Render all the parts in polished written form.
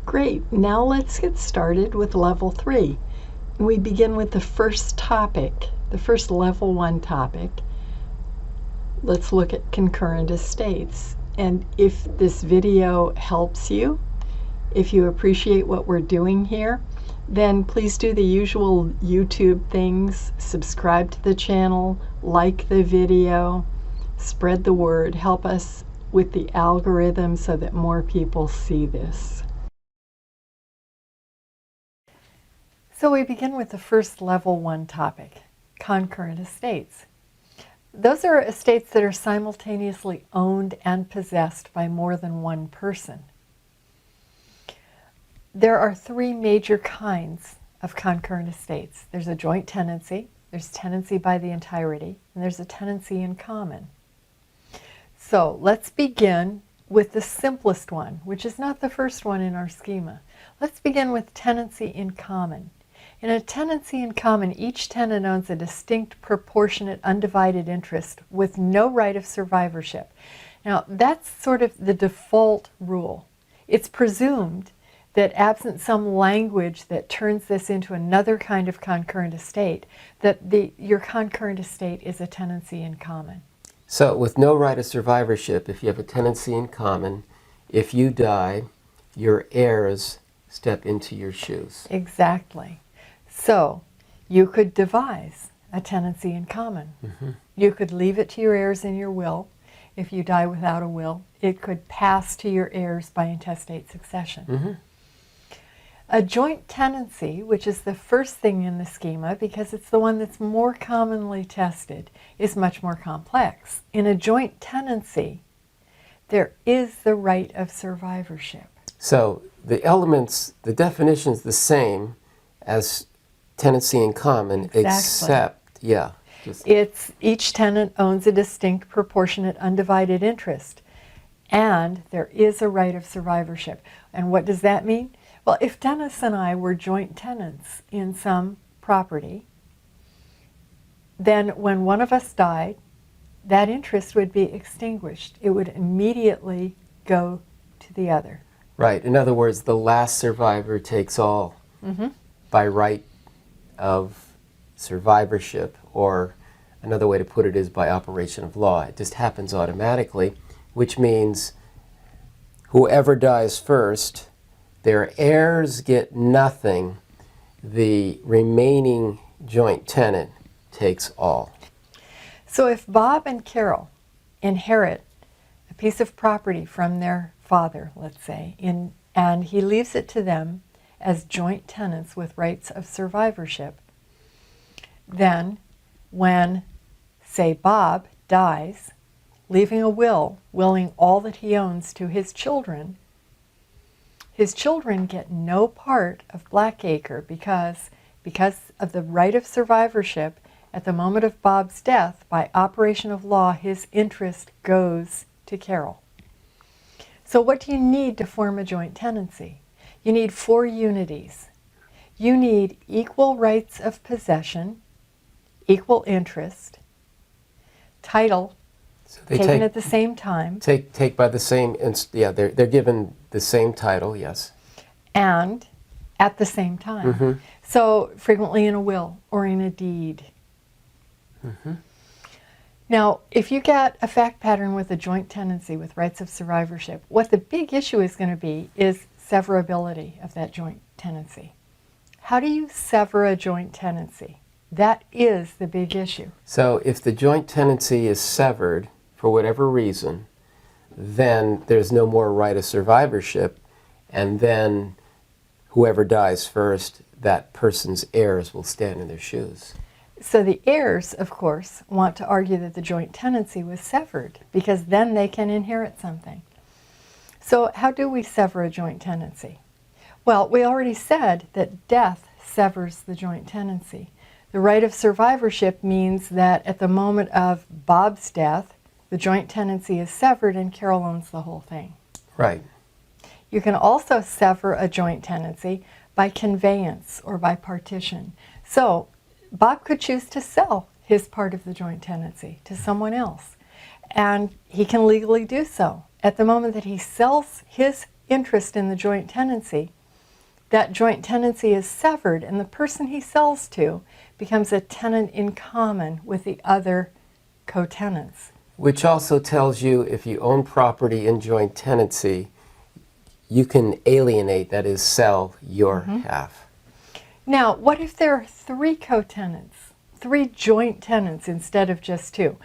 Great, now let's get started with level 3. We begin with the first topic, the first level 1 topic. Let's look at concurrent estates. And if this video helps you, if you appreciate what we're doing here, then please do the usual YouTube things. Subscribe to the channel, like the video, spread the word, help us with the algorithm so that more people see this. So we begin with the first level 1 topic, concurrent estates. Those are estates that are simultaneously owned and possessed by more than one person. There are 3 major kinds of concurrent estates. There's a joint tenancy, there's tenancy by the entirety, and there's a tenancy in common. So let's begin with the simplest one, which is not the first one in our schema. Let's begin with tenancy in common. In a tenancy in common, each tenant owns a distinct, proportionate, undivided interest with no right of survivorship. Now, that's sort of the default rule. It's presumed that absent some language that turns this into another kind of concurrent estate, that your concurrent estate is a tenancy in common. So, with no right of survivorship, if you have a tenancy in common, if you die, your heirs step into your shoes. Exactly. So, you could devise a tenancy in common. You could leave it to your heirs in your will. If you die without a will, it could pass to your heirs by intestate succession. A joint tenancy, which is the first thing in the schema because it's the one that's more commonly tested, is much more complex. In a joint tenancy, there is the right of survivorship. So, the elements, the definition's the same as tenancy in common, except, it's each tenant owns a distinct, proportionate, undivided interest, and there is a right of survivorship. And what does that mean? Well, if Dennis and I were joint tenants in some property, then when one of us died, that interest would be extinguished. It would immediately go to the other. Right. In other words, the last survivor takes all by right of survivorship, or another way to put it is by operation of law. It just happens automatically, which means whoever dies first, their heirs get nothing. The remaining joint tenant takes all. So if Bob and Carol inherit a piece of property from their father, let's say, and he leaves it to them as joint tenants with rights of survivorship, then when, say, Bob dies, leaving a will, willing all that he owns to his children get no part of Blackacre because of the right of survivorship. At the moment of Bob's death, by operation of law, his interest goes to Carol. So what do you need to form a joint tenancy? You need 4 unities. You need equal rights of possession, equal interest, title taken at the same time. Take by the same, they're given the same title, yes. And at the same time. So frequently in a will or in a deed. Now, if you get a fact pattern with a joint tenancy with rights of survivorship, what the big issue is going to be is severability of that joint tenancy. How do you sever a joint tenancy? That is the big issue. So if the joint tenancy is severed for whatever reason, then there's no more right of survivorship, and then whoever dies first, that person's heirs will stand in their shoes. So the heirs, of course, want to argue that the joint tenancy was severed because then they can inherit something. So how do we sever a joint tenancy? Well, we already said that death severs the joint tenancy. The right of survivorship means that at the moment of Bob's death, the joint tenancy is severed and Carol owns the whole thing. Right. You can also sever a joint tenancy by conveyance or by partition. So Bob could choose to sell his part of the joint tenancy to someone else, and he can legally do so. At the moment that he sells his interest in the joint tenancy, that joint tenancy is severed and the person he sells to becomes a tenant in common with the other co-tenants. Which also tells you if you own property in joint tenancy, you can alienate, that is, sell your half. Now, what if there are 3 co-tenants, 3 joint tenants instead of just 2?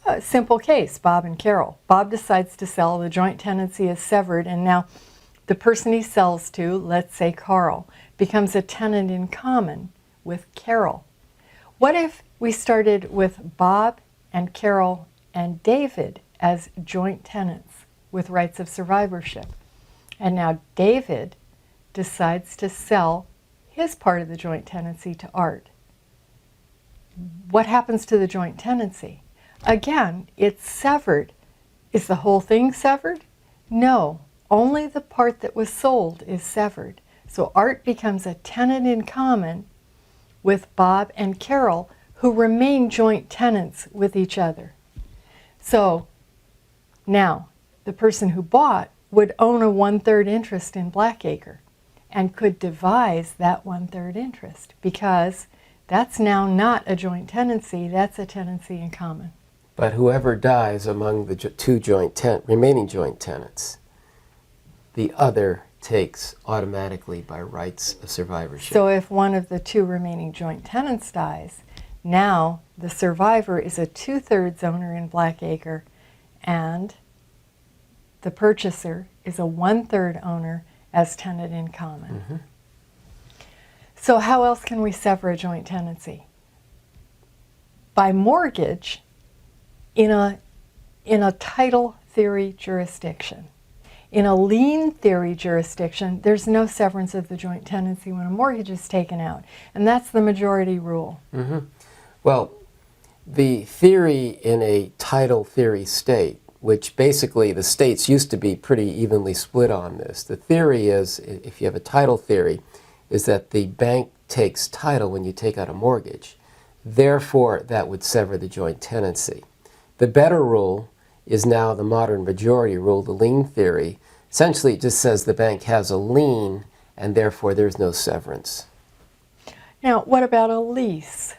A simple case, Bob and Carol. Bob decides to sell, the joint tenancy is severed, and now the person he sells to, let's say Carl, becomes a tenant in common with Carol. What if we started with Bob and Carol and David as joint tenants with rights of survivorship? And now David decides to sell his part of the joint tenancy to Art. What happens to the joint tenancy? Again, it's severed. Is the whole thing severed? No, only the part that was sold is severed. So Art becomes a tenant in common with Bob and Carol, who remain joint tenants with each other. So now the person who bought would own a 1/3 interest in Blackacre and could devise that 1/3 interest, because that's now not a joint tenancy, that's a tenancy in common. But whoever dies among the 2 remaining joint tenants, the other takes automatically by rights of survivorship. So if one of the 2 remaining joint tenants dies, now the survivor is a 2/3 owner in Blackacre, and the purchaser is a 1/3 owner as tenant in common. So how else can we sever a joint tenancy? By mortgage in a title theory jurisdiction. In a lien theory jurisdiction, there's no severance of the joint tenancy when a mortgage is taken out, and that's the majority rule. Well, the theory in a title theory state, which basically the states used to be pretty evenly split on this. The theory is, if you have a title theory, is that the bank takes title when you take out a mortgage. Therefore, that would sever the joint tenancy. The better rule is now the modern majority rule, the lien theory. Essentially, it just says the bank has a lien, and therefore there's no severance. Now, what about a lease?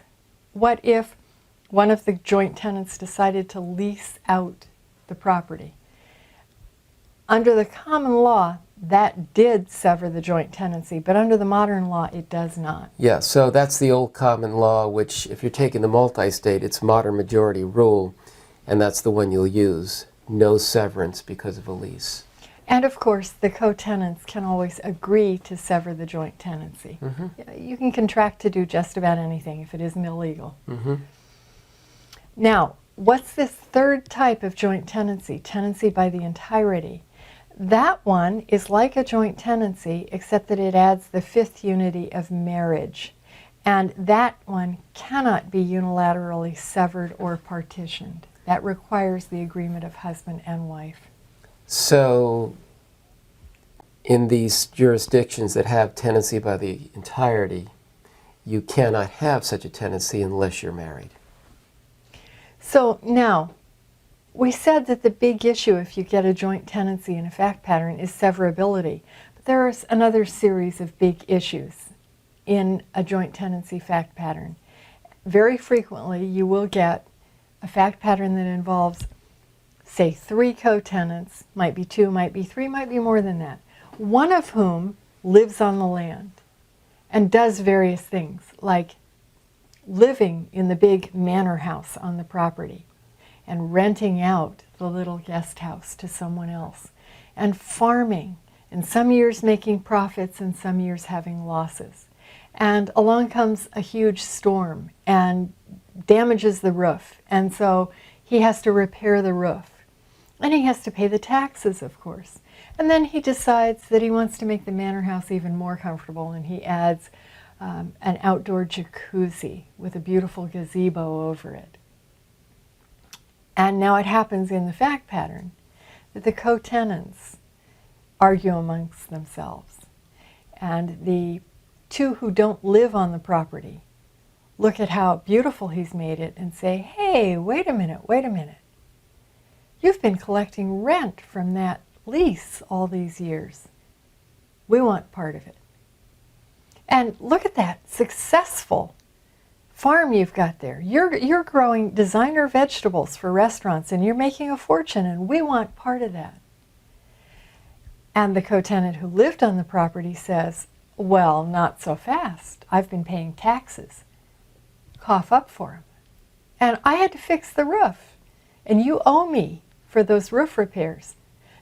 What if one of the joint tenants decided to lease out the property? Under the common law, that did sever the joint tenancy, but under the modern law, it does not. Yeah, so that's the old common law, which if you're taking the multi-state, it's modern majority rule, and that's the one you'll use. No severance because of a lease. And of course, the co-tenants can always agree to sever the joint tenancy. You can contract to do just about anything if it isn't illegal. Now, what's this 3rd type of joint tenancy? Tenancy by the entirety. That one is like a joint tenancy, except that it adds the 5th unity of marriage. And that one cannot be unilaterally severed or partitioned. That requires the agreement of husband and wife. So, in these jurisdictions that have tenancy by the entirety, you cannot have such a tenancy unless you're married. So now, we said that the big issue if you get a joint tenancy in a fact pattern is severability. But there is another series of big issues in a joint tenancy fact pattern. Very frequently, you will get a fact pattern that involves, say, 3 co-tenants, might be 2, might be 3, might be more than that, one of whom lives on the land and does various things, like living in the big manor house on the property and renting out the little guest house to someone else, and farming, and some years making profits and some years having losses. And along comes a huge storm and damages the roof, and so he has to repair the roof. And he has to pay the taxes, of course. And then he decides that he wants to make the manor house even more comfortable, and he adds an outdoor jacuzzi with a beautiful gazebo over it. And now it happens in the fact pattern that the co-tenants argue amongst themselves. And the 2 who don't live on the property look at how beautiful he's made it and say, hey, wait a minute. You've been collecting rent from that lease all these years. We want part of it. And look at that successful farm you've got there. You're growing designer vegetables for restaurants and you're making a fortune, and we want part of that. And the co-tenant who lived on the property says, well, not so fast. I've been paying taxes. Cough up for him. And I had to fix the roof. And you owe me for those roof repairs.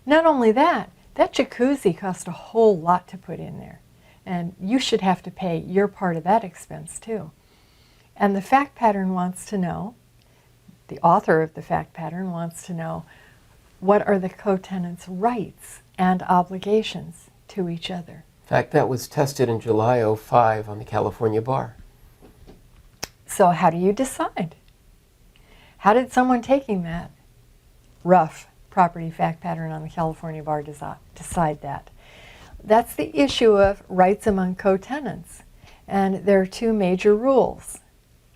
Not only that, that jacuzzi cost a whole lot to put in there. And you should have to pay your part of that expense too. And the fact pattern wants to know, the author of the fact pattern wants to know, what are the co-tenants' rights and obligations to each other? In fact, that was tested in July '05 on the California bar. So how do you decide? How did someone taking that rough property fact pattern on the California bar decide that? That's the issue of rights among co-tenants. And there are two major rules.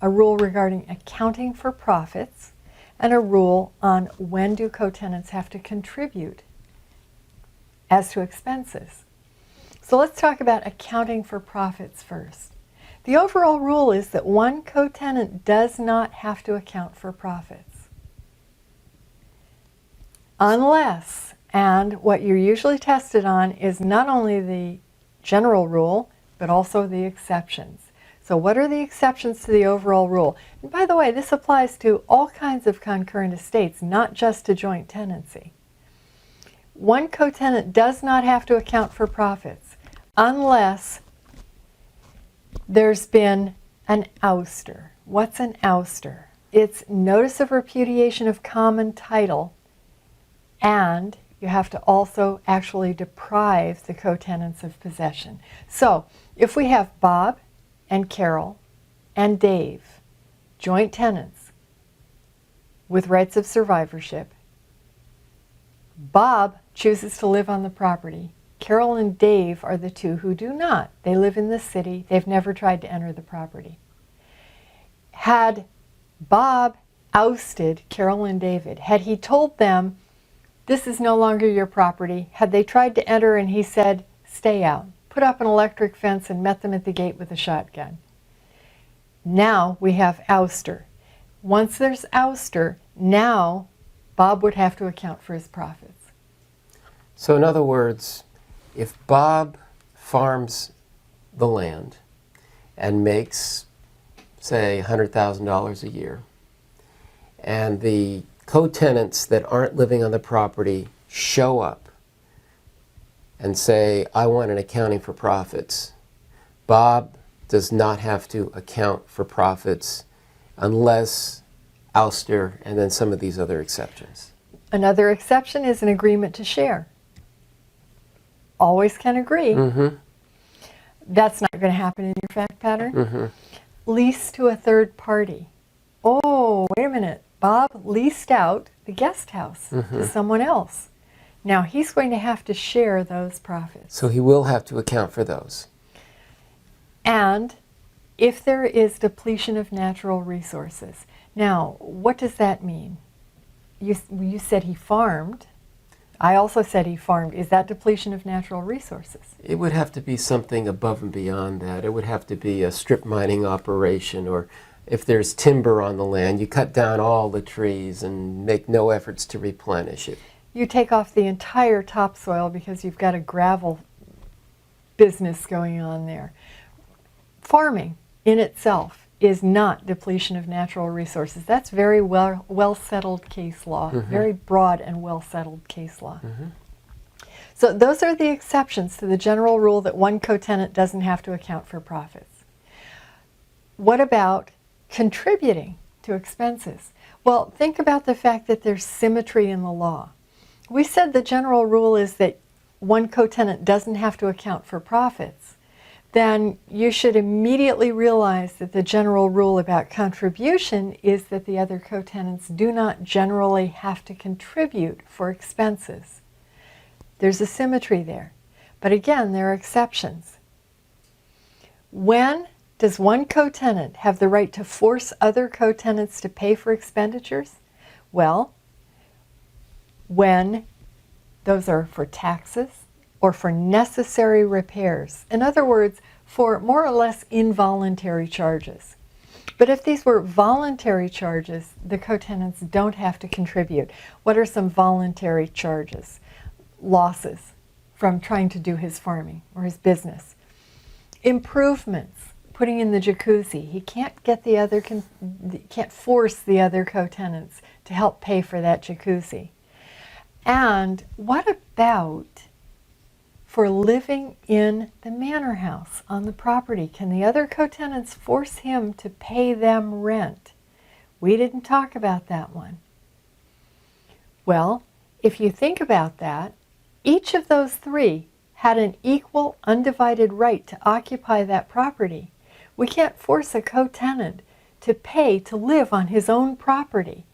A rule regarding accounting for profits and a rule on when do co-tenants have to contribute as to expenses. So let's talk about accounting for profits first. The overall rule is that one co-tenant does not have to account for profits. Unless, and what you're usually tested on is not only the general rule, but also the exceptions. So what are the exceptions to the overall rule? And by the way, this applies to all kinds of concurrent estates, not just to joint tenancy. One co-tenant does not have to account for profits unless there's been an ouster. What's an ouster? It's notice of repudiation of common title, and you have to also actually deprive the co-tenants of possession. So if we have Bob and Carol and Dave, joint tenants with rights of survivorship, Bob chooses to live on the property. Carol and Dave are the two who do not. They live in the city. They've never tried to enter the property. Had Bob ousted Carol and David, had he told them, this is no longer your property, had they tried to enter and he said, stay out, put up an electric fence and met them at the gate with a shotgun. Now we have ouster. Once there's ouster, now Bob would have to account for his profits. So in other words, if Bob farms the land and makes, say, $100,000 a year, and the co-tenants that aren't living on the property show up and say, I want an accounting for profits, Bob does not have to account for profits unless ouster and then some of these other exceptions. Another exception is an agreement to share. Always can agree. Mm-hmm. That's not going to happen in your fact pattern. Mm-hmm. Lease to a third party. Oh, wait a minute. Bob leased out the guest house to someone else. Now he's going to have to share those profits. So he will have to account for those. And if there is depletion of natural resources. Now, what does that mean? You said he farmed. I also said he farmed. Is that depletion of natural resources? It would have to be something above and beyond that. It would have to be a strip mining operation, or if there's timber on the land, you cut down all the trees and make no efforts to replenish it. You take off the entire topsoil because you've got a gravel business going on there. Farming in itself is not depletion of natural resources. That's very well settled case law, very broad and well settled case law. So those are the exceptions to the general rule that one co-tenant doesn't have to account for profits. What about contributing to expenses? Well, think about the fact that there's symmetry in the law. We said the general rule is that one co-tenant doesn't have to account for profits. Then you should immediately realize that the general rule about contribution is that the other co-tenants do not generally have to contribute for expenses. There's a symmetry there. But again, there are exceptions. When does one co-tenant have the right to force other co-tenants to pay for expenditures? Well, when those are for taxes or for necessary repairs. In other words, for more or less involuntary charges. But if these were voluntary charges, the co-tenants don't have to contribute. What are some voluntary charges? Losses from trying to do his farming or his business. Improvements, putting in the jacuzzi. He can't get can't force the other co-tenants to help pay for that jacuzzi. And what about for living in the manor house on the property? Can the other co-tenants force him to pay them rent? We didn't talk about that one. Well, if you think about that, each of those three had an equal, undivided right to occupy that property. We can't force a co-tenant to pay to live on his own property.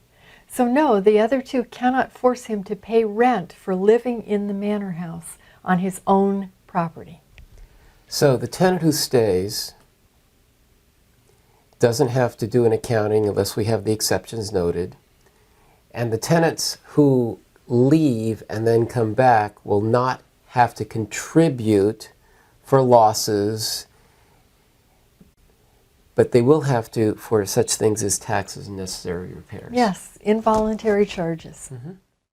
So no, the other two cannot force him to pay rent for living in the manor house on his own property. So the tenant who stays doesn't have to do an accounting unless we have the exceptions noted. And the tenants who leave and then come back will not have to contribute for losses, but they will have to for such things as taxes and necessary repairs. Yes, involuntary charges. Mm-hmm.